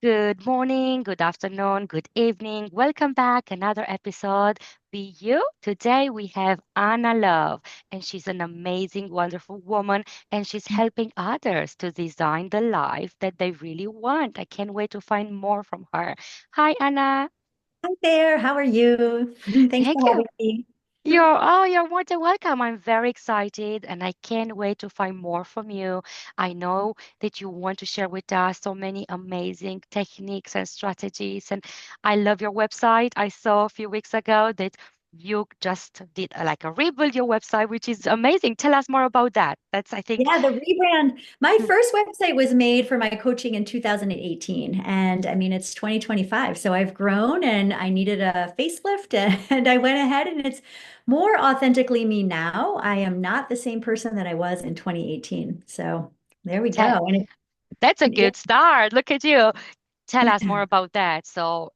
Good morning, good afternoon, good evening. Welcome back. Another episode. Be you. Today we have Anna Love, and she's an amazing, wonderful woman, and she's helping others to design the life that they really want. I can't wait to find more from her. Hi, Anna. Hi there, how are you? Thanks Thank for you. having me. You're more than welcome. I'm very excited and I can't wait to find more from you. I know that you want to share with us so many amazing techniques and strategies. And I love your website. I saw a few weeks ago that you just did like a rebuild your website, which is amazing. Tell us more about that. That's, I think, Yeah, the rebrand. My first website was made for my coaching in 2018. And I mean, it's 2025. So I've grown and I needed a facelift and I went ahead and it's more authentically me now. I am not the same person that I was in 2018. So there we te- go. And that's a yeah, good start. Look at you. Tell us more about that. So,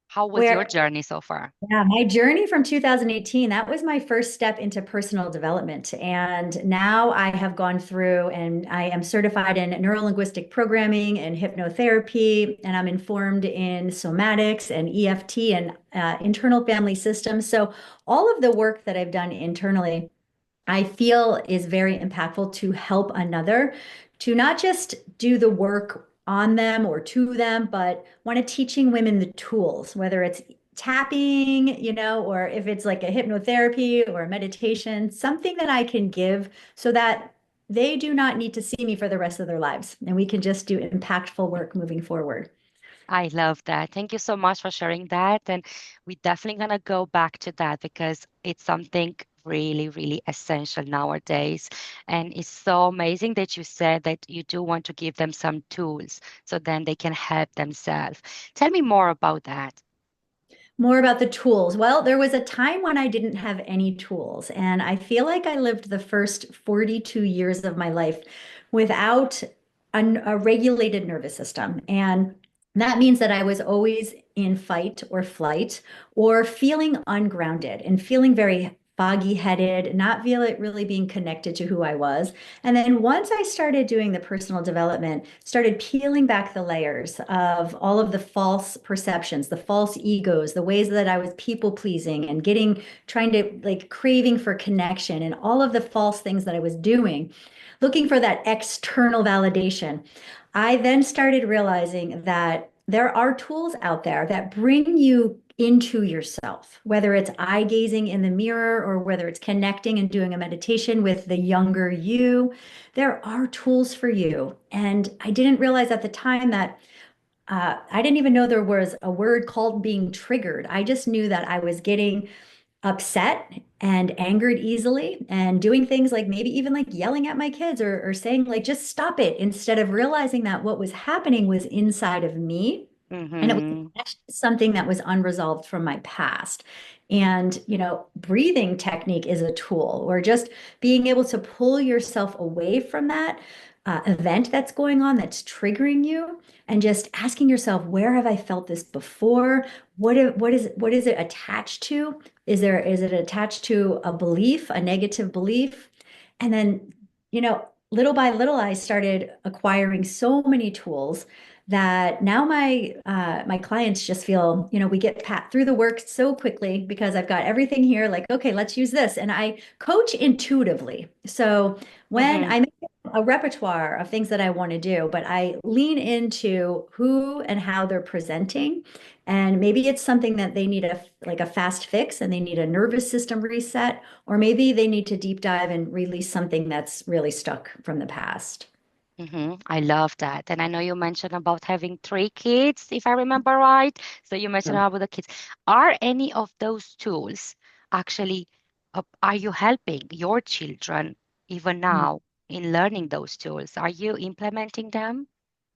how was your where journey so far? Yeah, my journey from 2018, that was my first step into personal development. And now I have gone through and I am certified in neuro-linguistic programming and hypnotherapy, and I'm informed in somatics and EFT and internal family systems. So all of the work that I've done internally I feel is very impactful to help another to not just do the work on them or to them, but want to teaching women the tools, whether it's tapping, or if it's like a hypnotherapy or a meditation, something that I can give so that they do not need to see me for the rest of their lives. And we can just do impactful work moving forward. I love that. Thank you so much for sharing that. And we're definitely going to go back to that because it's something really, really essential nowadays. And it's so amazing that you said that you do want to give them some tools so then they can help themselves. Tell me more about that. More about the tools. Well, there was a time when I didn't have any tools, and I feel like I lived the first 42 years of my life without a regulated nervous system. And that means that I was always in fight or flight or feeling ungrounded and feeling very foggy headed, not feel it really being connected to who I was. And then once I started doing the personal development, started peeling back the layers of all of the false perceptions, the false egos, the ways that I was people pleasing and trying to like craving for connection and all of the false things that I was doing, looking for that external validation. I then started realizing that there are tools out there that bring you into yourself, whether it's eye gazing in the mirror or whether it's connecting and doing a meditation with the younger you. There are tools for you. And I didn't realize at the time that I didn't even know there was a word called being triggered. I just knew that I was getting upset and angered easily and doing things like maybe even like yelling at my kids or saying like just stop it instead of realizing that what was happening was inside of me and it was Mm-hmm. actually something that was unresolved from my past. And, breathing technique is a tool, or just being able to pull yourself away from that event that's going on that's triggering you and just asking yourself, where have I felt this before? What is it attached to? Is it attached to a belief, a negative belief? And then, little by little, I started acquiring so many tools that now my clients just feel, we get pat through the work so quickly because I've got everything here, like, okay, let's use this. And I coach intuitively. So when Mm-hmm. I make a repertoire of things that I want to do, but I lean into who and how they're presenting. And maybe it's something that they need a fast fix and they need a nervous system reset, or maybe they need to deep dive and release something that's really stuck from the past. I love that. And I know you mentioned about having three kids, if I remember right. So you mentioned about the kids. Are any of those tools actually, are you helping your children even now in learning those tools? Are you implementing them?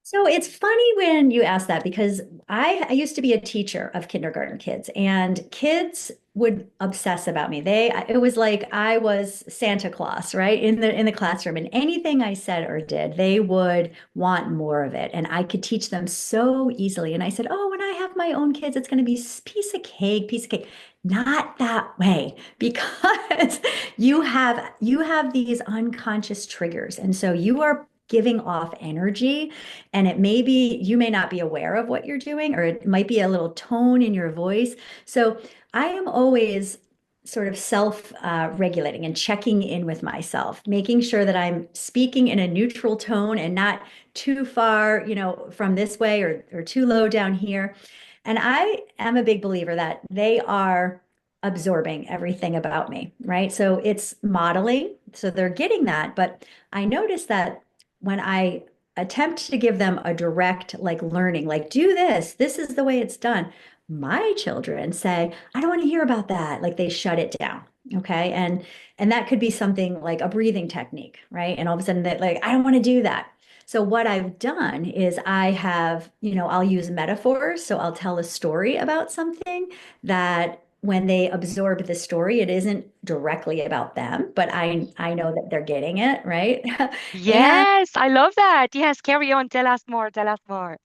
So it's funny when you ask that because I used to be a teacher of kindergarten kids, and kids would obsess about me. It was like I was Santa Claus, right? In the classroom, and anything I said or did, they would want more of it. And I could teach them so easily. And I said, "Oh, when I have my own kids, it's going to be piece of cake, piece of cake." Not that way, because you have these unconscious triggers. And so you are giving off energy. And it may be, you may not be aware of what you're doing, or it might be a little tone in your voice. So I am always sort of self regulating and checking in with myself, making sure that I'm speaking in a neutral tone and not too far, from this way or too low down here. And I am a big believer that they are absorbing everything about me, right? So it's modeling. So they're getting that. But I notice that when I attempt to give them a direct, like learning, like do this is the way it's done. My children say, I don't want to hear about that. Like they shut it down. Okay. And that could be something like a breathing technique, right? And all of a sudden that like, I don't want to do that. So what I've done is I have, I'll use metaphors. So I'll tell a story about something that when they absorb the story, it isn't directly about them, but I know that they're getting it, right? And Yes, I love that. Yes, carry on. Tell us more. Tell us more.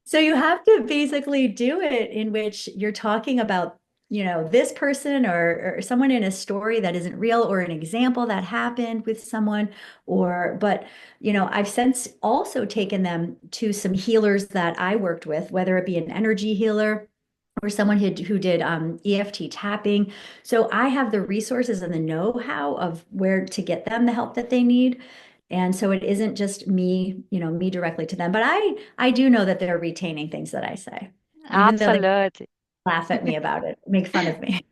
so you have to basically do it in which you're talking about, this person or someone in a story that isn't real or an example that happened with someone but, I've since also taken them to some healers that I worked with, whether it be an energy healer or someone who did EFT tapping. So I have the resources and the know-how of where to get them the help that they need. And so it isn't just me, me directly to them, but I do know that they're retaining things that I say, even though they Absolutely. laugh at me about it, make fun of me.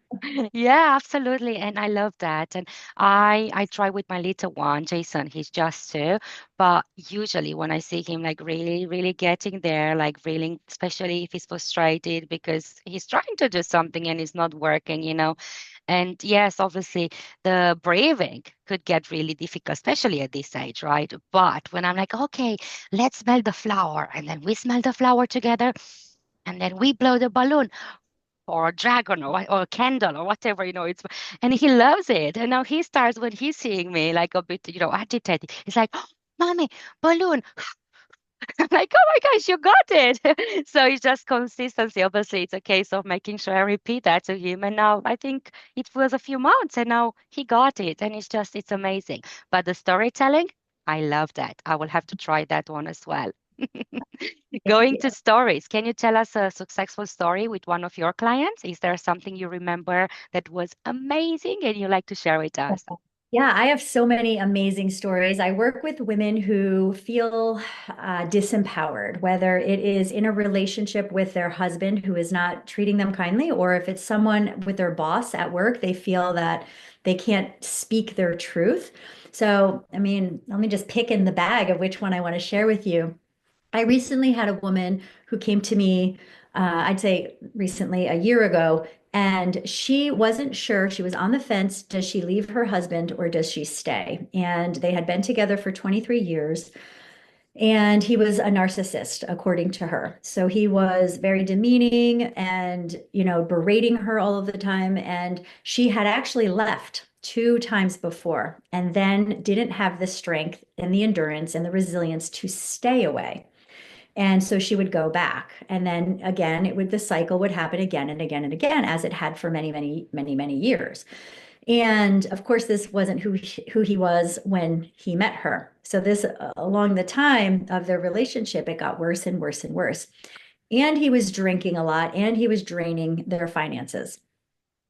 Yeah, absolutely. And I love that. And I try with my little one, Jason, he's just 2, but usually when I see him like really, really getting there, like really, especially if he's frustrated because he's trying to do something and it's not working. And yes, obviously the breathing could get really difficult, especially at this age, right? But when I'm like, okay, let's smell the flower, and then we smell the flower together, and then we blow the balloon or a dragon or a candle or whatever. It's and he loves it. And now he starts when he's seeing me like a bit, agitated. He's like, oh, mommy, balloon. I'm like, oh my gosh, you got it. So it's just consistency. Obviously, it's a case of making sure I repeat that to him. And now I think it was a few months and now he got it. And it's amazing. But the storytelling, I love that. I will have to try that one as well. Thank Going you. to stories, can you tell us a successful story with one of your clients? Is there something you remember that was amazing and you like to share with us? Yeah, I have so many amazing stories. I work with women who feel disempowered, whether it is in a relationship with their husband who is not treating them kindly, or if it's someone with their boss at work, they feel that they can't speak their truth. So, I mean, let me just pick in the bag of which one I want to share with you. I recently had a woman who came to me, I'd say recently, a year ago, and she wasn't sure. She was on the fence. Does she leave her husband or does she stay? And they had been together for 23 years. And he was a narcissist, according to her. So he was very demeaning and, berating her all of the time. And she had actually left 2 times before and then didn't have the strength and the endurance and the resilience to stay away. And so she would go back. And then again, the cycle would happen again and again and again, as it had for many, many, many, many years. And of course, this wasn't who he was when he met her. So this, along the time of their relationship, it got worse and worse and worse. And he was drinking a lot and he was draining their finances.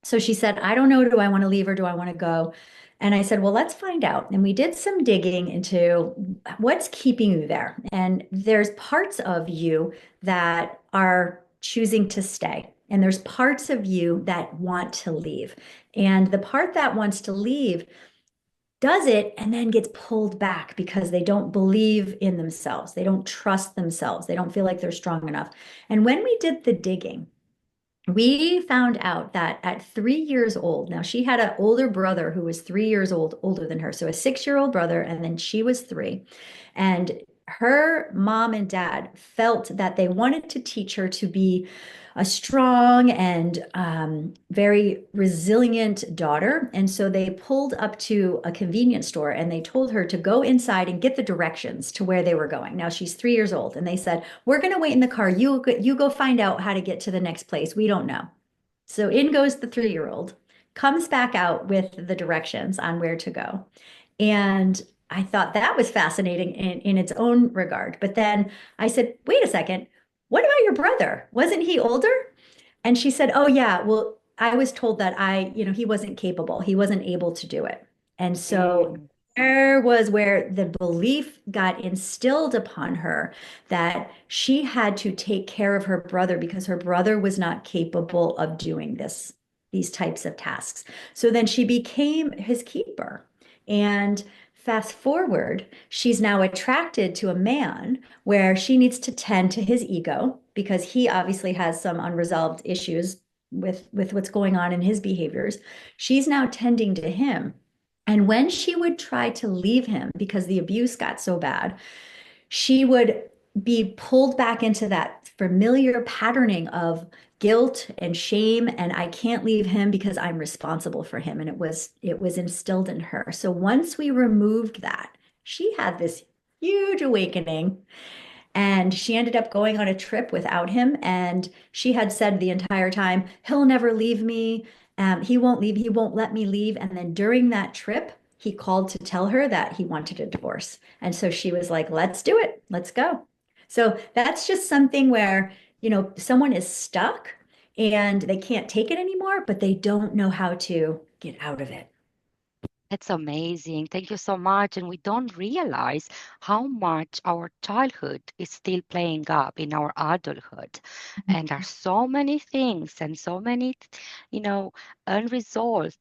So she said, I don't know, do I want to leave or do I want to go? And I said, well, let's find out. And we did some digging into what's keeping you there. And there's parts of you that are choosing to stay. And there's parts of you that want to leave. And the part that wants to leave does it and then gets pulled back because they don't believe in themselves. They don't trust themselves. They don't feel like they're strong enough. And when we did the digging, we found out that at 3 years old, now she had an older brother who was 3 years older than her. So a 6-year-old brother, and then she was 3. And her mom and dad felt that they wanted to teach her to be a strong and very resilient daughter. And so they pulled up to a convenience store and they told her to go inside and get the directions to where they were going. Now she's 3 years old, and they said, we're going to wait in the car. You go find out how to get to the next place. We don't know. So in goes the 3-year-old, comes back out with the directions on where to go. And I thought that was fascinating in its own regard. But then I said, wait a second, what about your brother? Wasn't he older? And she said, oh, yeah, well, I was told that he wasn't capable. He wasn't able to do it. And so Mm, there was where the belief got instilled upon her that she had to take care of her brother because her brother was not capable of doing these types of tasks. So then she became his keeper. And fast forward, she's now attracted to a man where she needs to tend to his ego because he obviously has some unresolved issues with what's going on in his behaviors. She's now tending to him. And when she would try to leave him because the abuse got so bad, she would be pulled back into that familiar patterning of guilt and shame, and I can't leave him because I'm responsible for him. And it was instilled in her. So once we removed that, she had this huge awakening, and she ended up going on a trip without him. And she had said the entire time, he'll never leave me. He won't leave. He won't let me leave. And then during that trip, he called to tell her that he wanted a divorce. And so she was like, let's do it. Let's go. So that's just something where, someone is stuck and they can't take it anymore, but they don't know how to get out of it. that's amazing. Thank you so much. And we don't realize how much our childhood is still playing up in our adulthood. And there are so many things and so many, you know, unresolved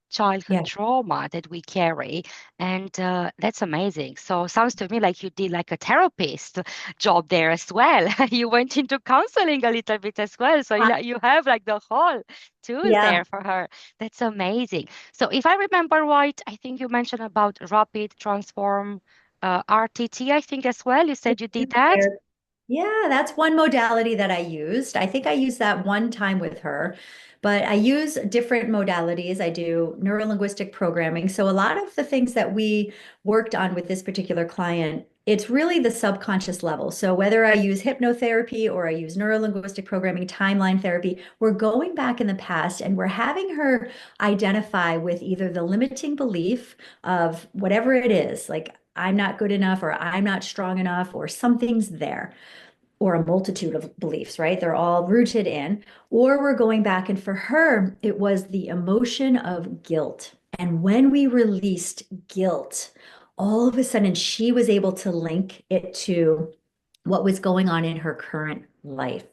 childhood Yeah. trauma that we carry. And that's amazing. So sounds to me like you did like a therapist job there as well. You went into counseling a little bit as well. So you have like the whole tool Yeah. there for her. That's amazing. So if I remember right, I think you mentioned about rapid transform RTT, I think as well. You said you did that. Yeah, that's one modality that I used. I think I used that one time with her, but I use different modalities. I do neurolinguistic programming. So a lot of the things that we worked on with this particular client, it's really the subconscious level. So whether I use hypnotherapy or I use neurolinguistic programming, timeline therapy, we're going back in the past and we're having her identify with either the limiting belief of whatever it is, like I'm not good enough or I'm not strong enough or something's there, or a multitude of beliefs, right? They're all rooted in, or we're going back. And for her, it was the emotion of guilt. And when we released guilt, all of a sudden she was able to link it to what was going on in her current life.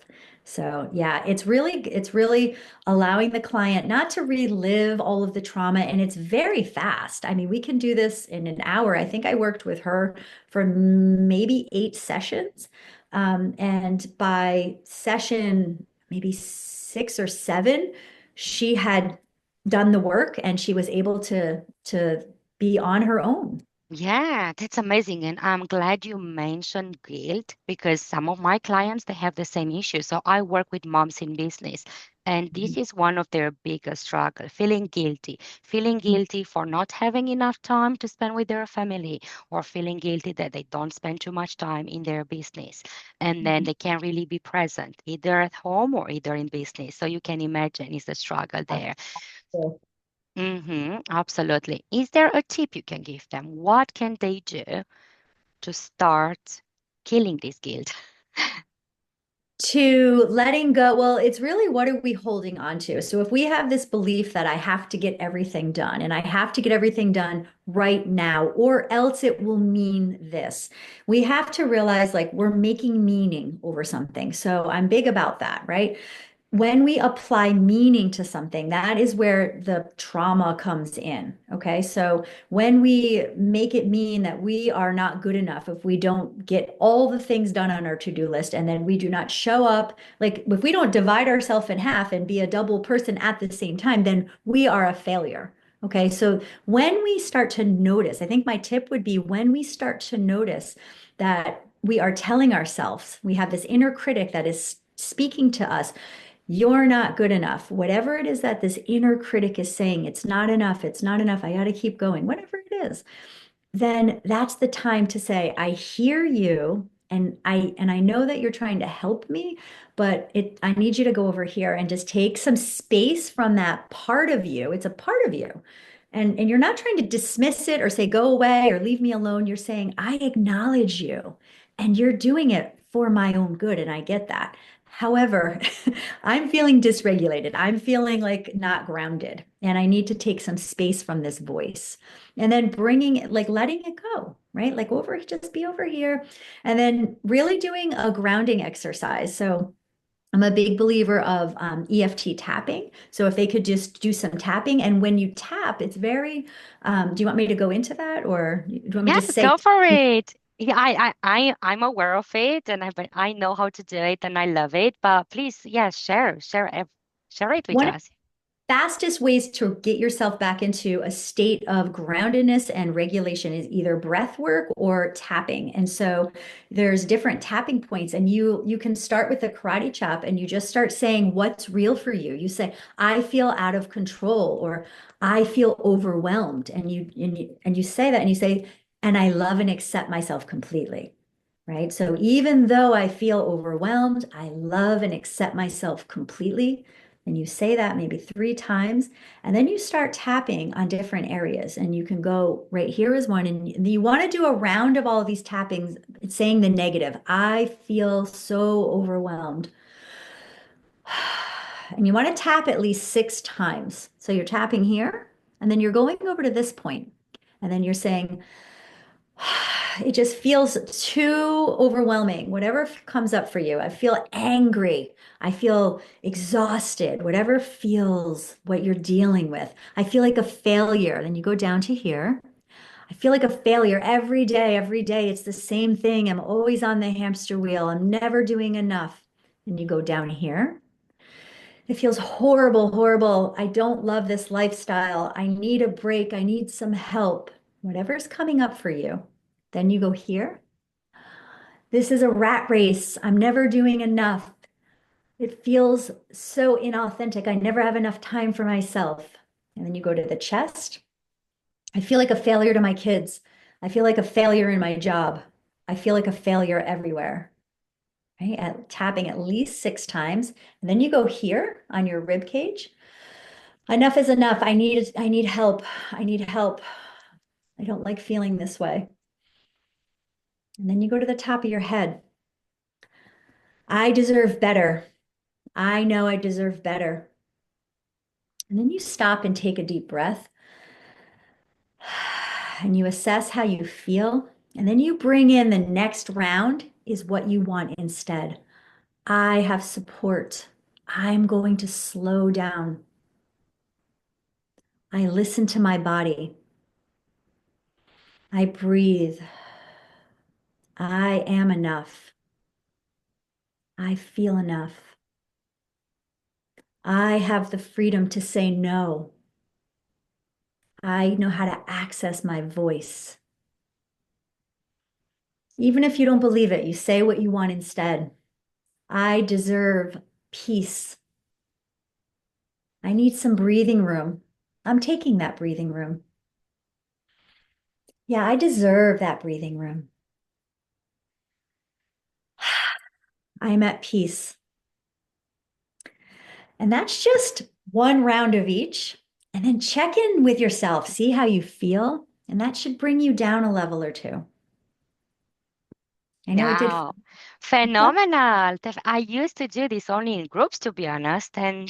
So yeah, it's really allowing the client not to relive all of the trauma, and it's very fast. I mean, we can do this in an hour. I think I worked with her for maybe 8 sessions. And by session maybe 6 or 7, she had done the work and she was able to be on her own. Yeah, that's amazing. And I'm glad you mentioned guilt because some of my clients, they have the same issue. So I work with moms in business, and this is one of their biggest struggle, feeling guilty for not having enough time to spend with their family, or feeling guilty that they don't spend too much time in their business. And then they can't really be present either at home or either in business. So you can imagine it's a struggle there. Absolutely. Is there a tip you can give them? What can they do to start killing this guilt? To letting go, well, it's really what are we holding on to? So if we have this belief that I have to get everything done and I have to get everything done right now, or else it will mean this, we have to realize like we're making meaning over something. So I'm big about that, right? When we apply meaning to something, that is where the trauma comes in. Okay. So when we make it mean that we are not good enough, if we don't get all the things done on our to-do list and then we do not show up, like if we don't divide ourselves in half and be a double person at the same time, then we are a failure. Okay. So when we start to notice, I think my tip would be when we start to notice that we are telling ourselves, we have this inner critic that is speaking to us, you're not good enough. Whatever it is that this inner critic is saying, it's not enough. It's not enough. I got to keep going. Whatever it is, then that's the time to say, I hear you and I know that you're trying to help me, but I need you to go over here and just take some space from that part of you. It's a part of you. And you're not trying to dismiss it or say, go away or leave me alone. You're saying, I acknowledge you and you're doing it for my own good. And I get that. However, I'm feeling dysregulated. I'm feeling like not grounded. And I need to take some space from this voice. And then bringing it, like letting it go, right? Like over, just be over here. And then really doing a grounding exercise. So I'm a big believer of EFT tapping. So if they could just do some tapping, and when you tap, it's very, do you want me to go into that or do you want me to Yes, say, go for it. Yeah, I'm aware of it, and I know how to do it, and I love it. But please, yes, share it with one us. fastest ways to get yourself back into a state of groundedness and regulation is either breath work or tapping. And so there's different tapping points and you can start with a karate chop and you just start saying what's real for you. You say, I feel out of control or I feel overwhelmed. And you say that and you say, and I love and accept myself completely. Right. So even though I feel overwhelmed, I love and accept myself completely. And you say that maybe 3 times, and then you start tapping on different areas. And you can go right here is one. And you want to do a round of all of these tappings, saying the negative. I feel so overwhelmed. And you want to tap at least 6 times. So you're tapping here, and then you're going over to this point, and then you're saying, it just feels too overwhelming. Whatever comes up for you, I feel angry. I feel exhausted. Whatever feels what you're dealing with. I feel like a failure. Then you go down to here. I feel like a failure every day. Every day, it's the same thing. I'm always on the hamster wheel. I'm never doing enough. And you go down here. It feels horrible, horrible. I don't love this lifestyle. I need a break. I need some help. Whatever's coming up for you. Then you go here. This is a rat race. I'm never doing enough. It feels so inauthentic. I never have enough time for myself. And then you go to the chest. I feel like a failure to my kids. I feel like a failure in my job. I feel like a failure everywhere. Right? Tapping at least 6 times. And then you go here on your rib cage. Enough is enough. I need help. I need help. I don't like feeling this way. And then you go to the top of your head. I deserve better. I know I deserve better. And then you stop and take a deep breath and you assess how you feel. And then you bring in the next round is what you want instead. I have support. I'm going to slow down. I listen to my body. I breathe. I am enough. I feel enough. I have the freedom to say no. I know how to access my voice. Even if you don't believe it, you say what you want instead. I deserve peace. I need some breathing room. I'm taking that breathing room. Yeah, I deserve that breathing room. I'm at peace. And that's just one round of each. And then check in with yourself, see how you feel. And that should bring you down a level or two. I know it did. Wow, phenomenal. I used to do this only in groups, to be honest, and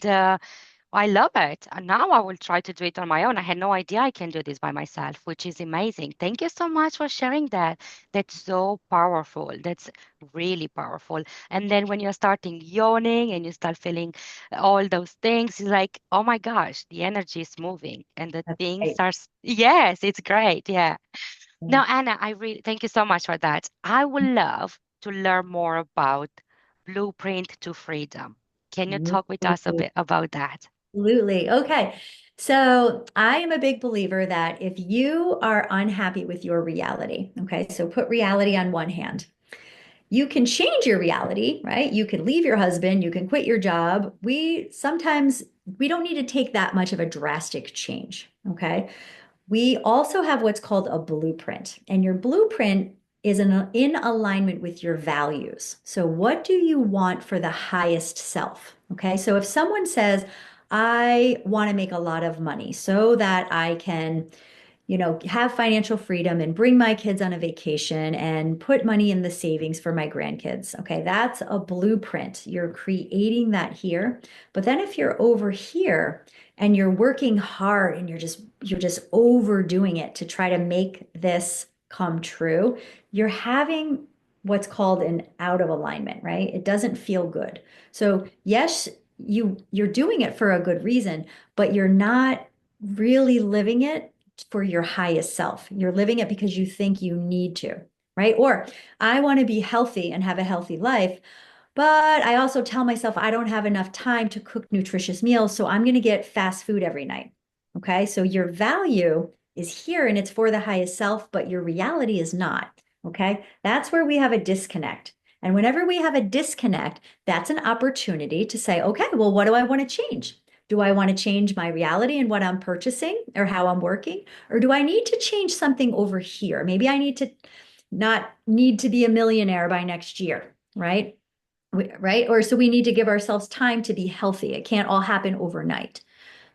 I love it. And now I will try to do it on my own. I had no idea I can do this by myself, which is amazing. Thank you so much for sharing that. That's so powerful. That's really powerful. And then when you're starting yawning and you start feeling all those things, it's like, oh my gosh, the energy is moving and the That's things right. are, yes, it's great. Yeah. Now, Anna, I really thank you so much for that. I would love to learn more about Blueprint to Freedom. Can you talk with us a bit about that? Absolutely. Okay. So I am a big believer that if you are unhappy with your reality, okay, so put reality on one hand. You can change your reality, right? You can leave your husband, you can quit your job. We don't need to take that much of a drastic change, okay? We also have what's called a blueprint, and your blueprint is in alignment with your values. So, what do you want for the highest self? Okay, so if someone says, I want to make a lot of money so that I can have financial freedom and bring my kids on a vacation and put money in the savings for my grandkids. Okay, that's a blueprint. You're creating that here. But then if you're over here and you're working hard and you're just overdoing it to try to make this come true, you're having what's called an out of alignment, right? It doesn't feel good. So, yes, you're doing it for a good reason, but you're not really living it for your highest self. You're living it because you think you need to, right? Or I want to be healthy and have a healthy life, but I also tell myself I don't have enough time to cook nutritious meals, so I'm going to get fast food every night. Okay. So your value is here and it's for the highest self, but your reality is not. Okay. That's where we have a disconnect. And whenever we have a disconnect, that's an opportunity to say, okay, well, what do I want to change? Do I want to change my reality and what I'm purchasing or how I'm working? Or do I need to change something over here? Maybe I need to not need to be a millionaire by next year, right? Right? Or so we need to give ourselves time to be healthy. It can't all happen overnight.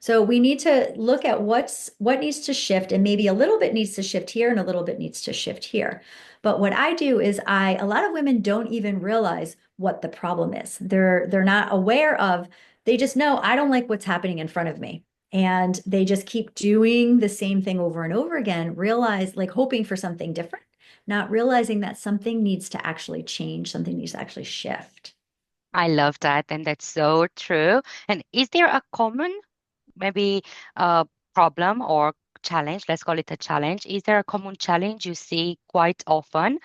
So we need to look at what needs to shift, and maybe a little bit needs to shift here and a little bit needs to shift here. But what I do is a lot of women don't even realize what the problem is. They're not aware of, they just know I don't like what's happening in front of me. And they just keep doing the same thing over and over again, realize like hoping for something different, not realizing that something needs to actually change, something needs to actually shift. I love that, and that's so true. And is there a common, maybe, uh, problem or challenge? Let's call it a challenge. Is there a common challenge you see quite often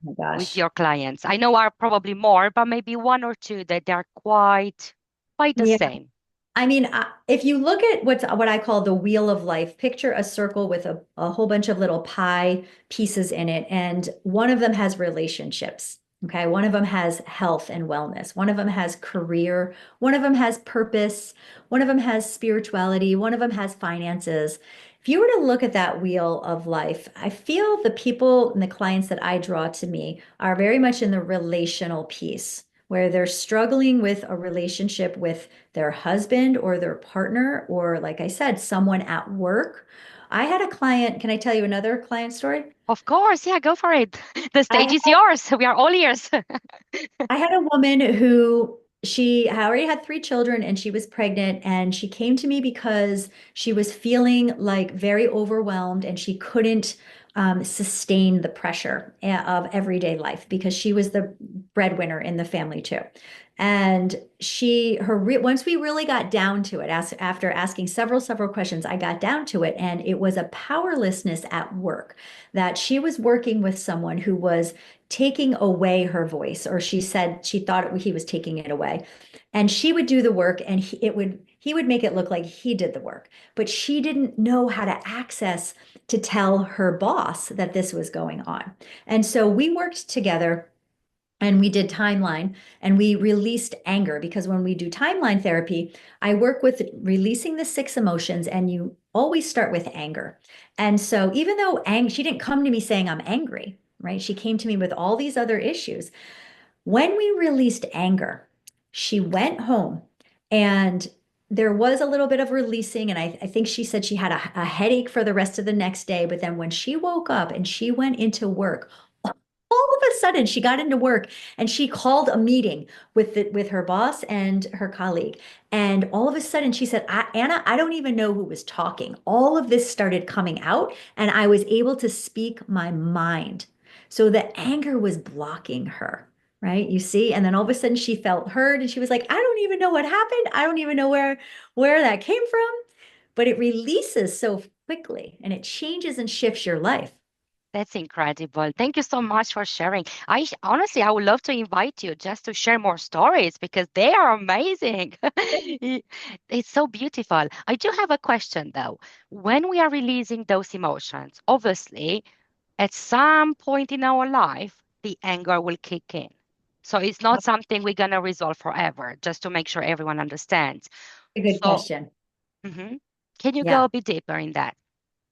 Oh my with gosh. your clients? I know are probably more, but maybe one or two that they're quite the Yeah. same. I mean, if you look at what I call the wheel of life, picture a circle with a whole bunch of little pie pieces in it, and one of them has relationships. Okay, one of them has health and wellness. One of them has career. One of them has purpose. One of them has spirituality. One of them has finances. If you were to look at that wheel of life, I feel the people and the clients that I draw to me are very much in the relational piece, where they're struggling with a relationship with their husband or their partner, or like I said, someone at work. I had a client, can I tell you another client story? Of course, yeah, go for it. The I stage is yours. We are all ears. I had a woman who she already had three children and she was pregnant, and she came to me because she was feeling like very overwhelmed and she couldn't sustain the pressure of everyday life because she was the breadwinner in the family too. And once we really got down to it, after asking several questions, I got down to it, and it was a powerlessness at work, that she was working with someone who was taking away her voice, or she said she thought he was taking it away. And she would do the work, and he would make it look like he did the work, but she didn't know how to access to tell her boss that this was going on. And so we worked together and we did timeline, and we released anger, because when we do timeline therapy, I work with releasing the six emotions, and you always start with anger. And so even though she didn't come to me saying I'm angry, right? She came to me with all these other issues. When we released anger, she went home, and there was a little bit of releasing. And I think she said she had a headache for the rest of the next day. But then when she woke up and she went into work, all of a sudden she got into work and she called a meeting with her boss and her colleague. And all of a sudden she said, Anna, I don't even know who was talking. All of this started coming out, and I was able to speak my mind. So the anger was blocking her, right? You see? And then all of a sudden she felt heard, and she was like, I don't even know what happened. I don't even know where that came from. But it releases so quickly, and it changes and shifts your life. That's incredible. Thank you so much for sharing. Honestly, I would love to invite you just to share more stories because they are amazing. It's so beautiful. I do have a question though. When we are releasing those emotions, obviously, at some point in our life, the anger will kick in. So it's not something we're going to resolve forever, just to make sure everyone understands. A good So, question. mhm. Can you go Yeah. a bit deeper in that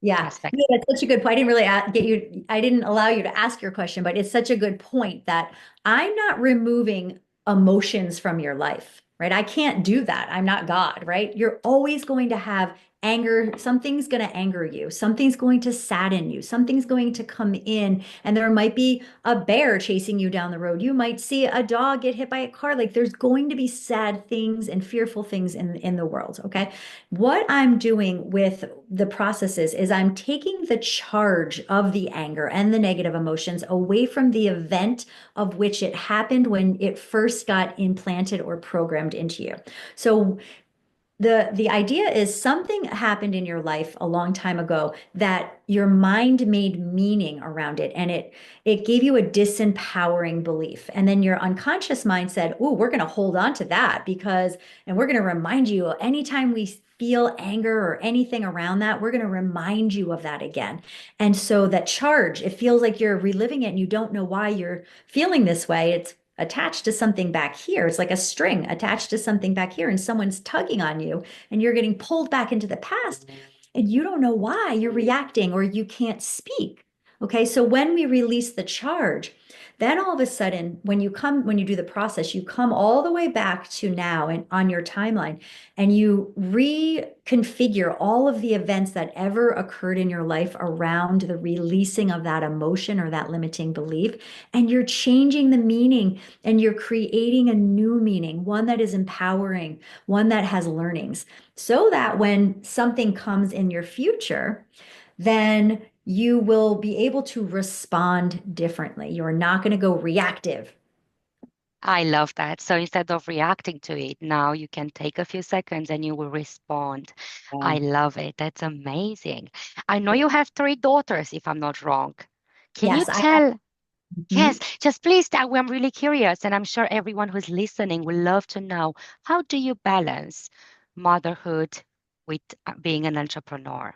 Yeah, aspect? no, that's such a good point. I didn't really I didn't allow you to ask your question, but it's such a good point that I'm not removing emotions from your life, right? I can't do that. I'm not God, right? You're always going to have anger. Something's going to anger you. Something's going to sadden you. Something's going to come in, and there might be a bear chasing you down the road. You might see a dog get hit by a car. Like there's going to be sad things and fearful things in the world, okay? What I'm doing with the processes is I'm taking the charge of the anger and the negative emotions away from the event of which it happened when it first got implanted or programmed into you. So the idea is something happened in your life a long time ago that your mind made meaning around it, and it gave you a disempowering belief, and then your unconscious mind said, oh, we're going to hold on to that because, and we're going to remind you anytime we feel anger or anything around that, we're going to remind you of that again. And so that charge, it feels like you're reliving it and you don't know why you're feeling this way. It's attached to something back here. It's like a string attached to something back here, and someone's tugging on you, and you're getting pulled back into the past, and you don't know why you're reacting or you can't speak. Okay, so when we release the charge, then all of a sudden, when you do the process, you come all the way back to now and on your timeline, and you reconfigure all of the events that ever occurred in your life around the releasing of that emotion or that limiting belief. And you're changing the meaning and you're creating a new meaning, one that is empowering, one that has learnings, so that when something comes in your future, then you will be able to respond differently. You're not going to go reactive. I love that. So instead of reacting to it, now you can take a few seconds and you will respond. I love it. That's amazing. I know you have three daughters, if I'm not wrong. Can you Yes, I have. tell? Yes, Mhm. just please tell. I'm really curious, and I'm sure everyone who's listening will love to know, how do you balance motherhood with being an entrepreneur?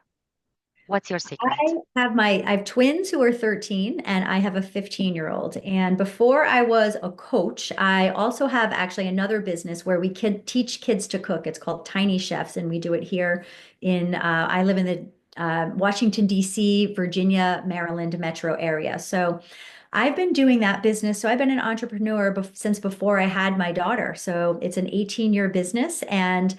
What's your secret? I have twins who are 13 and I have a 15-year-old. And before I was a coach, I also have actually another business where we teach kids to cook. It's called Tiny Chefs, and we do it here I live in the Washington, D.C., Virginia, Maryland metro area. So I've been doing that business. So I've been an entrepreneur since before I had my daughter. So it's an 18-year business. And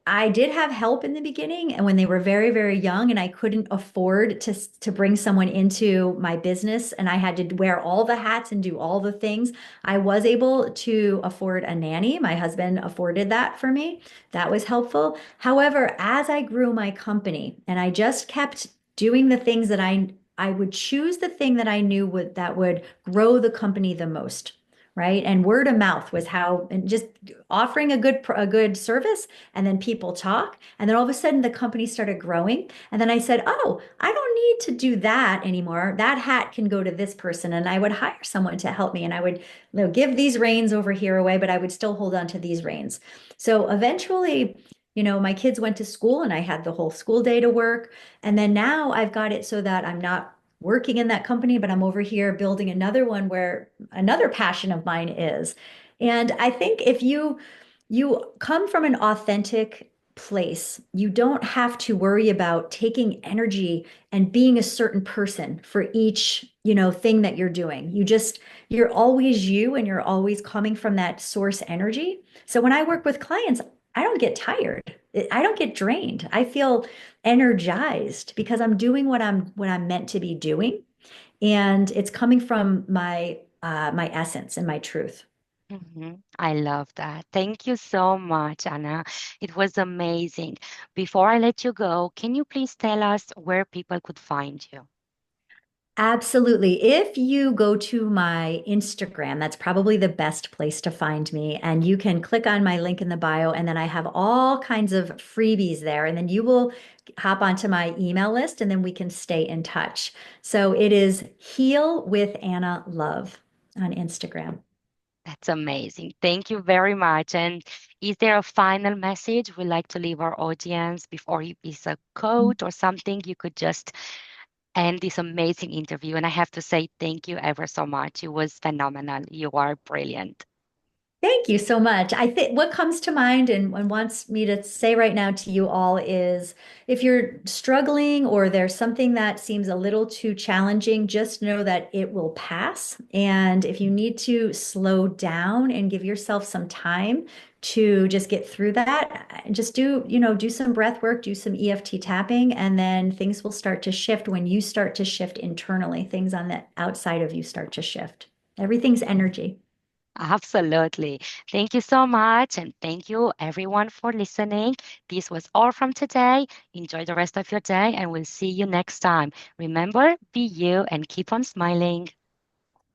I did have help in the beginning and when they were very, very young, and I couldn't afford to bring someone into my business, and I had to wear all the hats and do all the things. I was able to afford a nanny. My husband afforded that for me. That was helpful. However, as I grew my company and I just kept doing the things that I would choose the thing that I knew would grow the company the most. Right. And word of mouth was how, and just offering a good service, and then people talk, and then all of a sudden the company started growing, and then I said, oh, I don't need to do that anymore. That hat can go to this person, and I would hire someone to help me, and I would, give these reins over here away, but I would still hold on to these reins. So eventually, my kids went to school and I had the whole school day to work, and then now I've got it so that I'm not working in that company, but I'm over here building another one where another passion of mine is. And I think if you come from an authentic place, you don't have to worry about taking energy and being a certain person for each, thing that you're doing. You're always you, and you're always coming from that source energy. So when I work with clients, I don't get tired. I don't get drained. I feel energized because I'm doing what I'm meant to be doing, and it's coming from my essence and my truth. I love that. Thank you so much, Anna. It was amazing. Before I let you go, can you please tell us where people could find you? Absolutely. If you go to my Instagram, that's probably the best place to find me. And you can click on my link in the bio, and then I have all kinds of freebies there. And then you will hop onto my email list, and then we can stay in touch. So it is Heal with Anna Love on Instagram. That's amazing. Thank you very much. And is there a final message we'd like to leave our audience before you, is a quote or something you could just end this amazing interview? And I have to say thank you ever so much. It was phenomenal. You are brilliant. Thank you so much. I think what comes to mind and wants me to say right now to you all is if you're struggling or there's something that seems a little too challenging, just know that it will pass. And if you need to slow down and give yourself some time to just get through that, just do some breath work, do some EFT tapping, and then things will start to shift when you start to shift internally. Things on the outside of you start to shift. Everything's energy. Absolutely. Thank you so much. And thank you, everyone, for listening. This was all from today. Enjoy the rest of your day, and we'll see you next time. Remember, be you and keep on smiling.